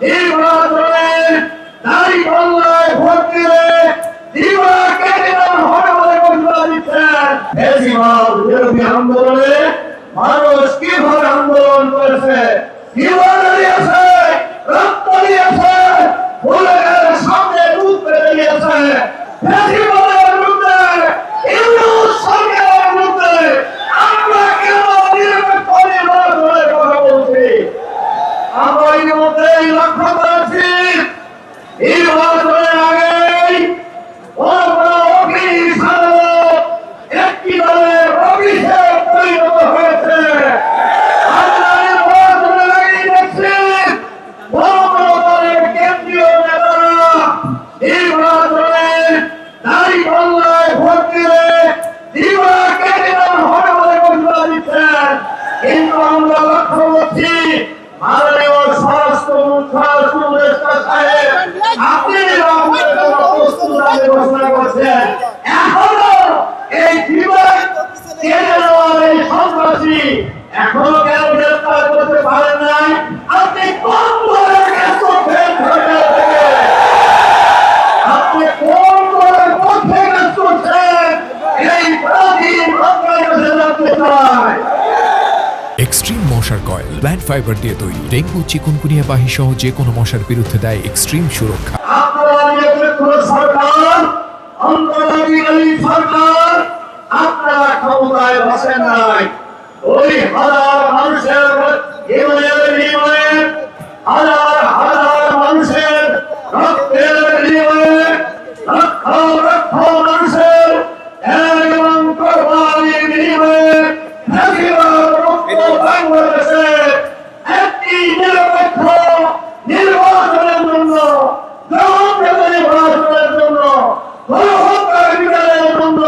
নির্বাচনে দাড়ি পাল্লায় ভোট দিলে দিবা কেটে হবে বলে ঘোষণা দিচ্ছেন। বেশিরভাগ বিরোধী আন্দোলনে মানুষ কিভাবে আন্দোলন করেছে, জীবন দিয়েছে, রক্ত দিয়েছে, ভুলের সামনে দুধ পেতে দিয়েছে। বেশিরভাগের বিরুদ্ধে, ইউনুস সরকারের বিরুদ্ধে আমরা কেন নিরপেক্ষ নির্বাচনের কথা বলছি? আমরা ইতিমধ্যেই লক্ষ্য করেছি নির্বাচনের আগেই বড় বড় অফিস আদালত একটি দলের অফিসে পরিণত হয়েছে। আমরা নির্বাচনের আগেই দেখছি বড় বড় দলের কেন্দ্রীয় নেতারা নির্বাচনে দাড়ি পাল্লায় ভোট দিলে দিবা কেটে হবে বলে ঘোষণা দিচ্ছেন। কিন্তু আমরা লক্ষ্য করছি মাননীয় স্বরাষ্ট্র উপদেষ্টা সাহেব আপনি ঘোষণা করছেন, এখনো এই জীবন কেড়ে নেওয়ার এই সন্ত্রাসী এখনো কেন গ্রেফতার করতে পারেন নাই? আপনি কোন দলের আপনি কোন দলের পক্ষে কাজ করছেন? এই প্রাচীন আপনার কাছে জানতে চাই। এক্সট্রিম মশার কয়েল প্ল্যান্ট ফাইবার দিয়ে তৈরি, ডেঙ্গু চিকুনগুনিয়া বাহি সহ যে কোনো মশার বিরুদ্ধে দেয় এক্সট্রিম সুরক্ষা। আপনারা ক্ষমতায় বসেন নাই, ওই হাজার মানুষের বিনিময়ে, হাজার হাজার মানুষের রক্তের বিনিময়ে, লক্ষ লক্ষ মানুষের এবং কোরবানির বিনিময়ে বাংলাদেশে একটি নিরপেক্ষ নির্বাচনের জন্য, নির্বাচনের জন্য, গণহত্যার বিরোধের জন্য,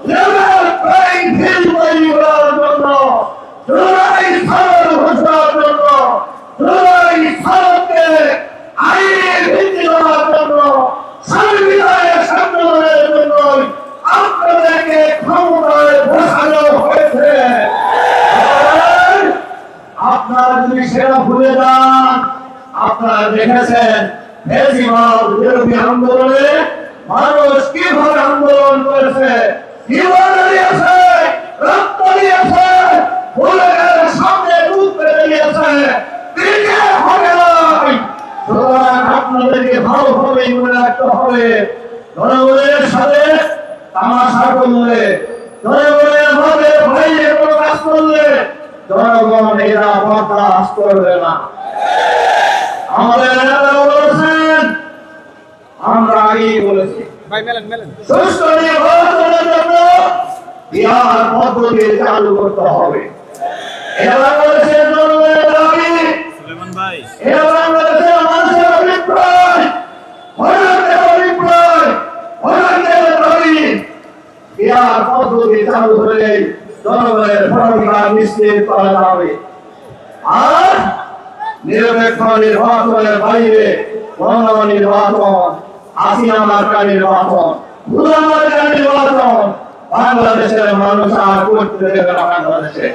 লেভেল প্লেইং ফিল্ড তৈরি করার জন্য, জুলাই সনদ ঘোষণার জন্য, জুলাই সনদকে আইনের ভিত্তি করার জন্য, সংবিধানের সংশোধনের জন্য আপনাদেরকে ক্ষমতায় বসানো হয়েছে। আপনারা যদি সেটা ভুলে যান, আপনারা দেখেছেন বেশিরভাগ বিরোধী আন্দোলনে মানুষ কিভাবে আন্দোলন করেছে, জীবন দিয়েছে, রক্ত দিয়েছে, ভুলের সামনে দুধ পেতে দিয়েছে। সুতরাং আপনাদেরকে ভালোভাবে মনে রাখতে হবে, জনগণের সাথে তামাশা করলে, জনগণের ভাবে বাইরে কোনো কাজ করলে জনগণ এরা বরদাস্ত করবে না। আমাদের নেতারা বলেছেন, আমরা আগেই বলেছি সুষ্ঠু নির্বাচনের জন্য বিহার পদ্ধতি চালু করতে হবে। এরা বলেছে জনগণের দাবি, এরা বলেছে মানুষের অভিপ্রায়, ভোটারদের অভিপ্রায়, ভোটারদের দাবি। বিহার পদ্ধতি চালু হলে জনগণের ভোটাধিকার নিশ্চিত করা যাবে। আর নিরপেক্ষ নির্বাচনের বাইরে গণ নির্বাচন, হাসিনা মার্কা নির্বাচন, ভুয়া মার্কা নির্বাচন বাংলাদেশের মানুষ আর করতে দেবে না। বাংলাদেশে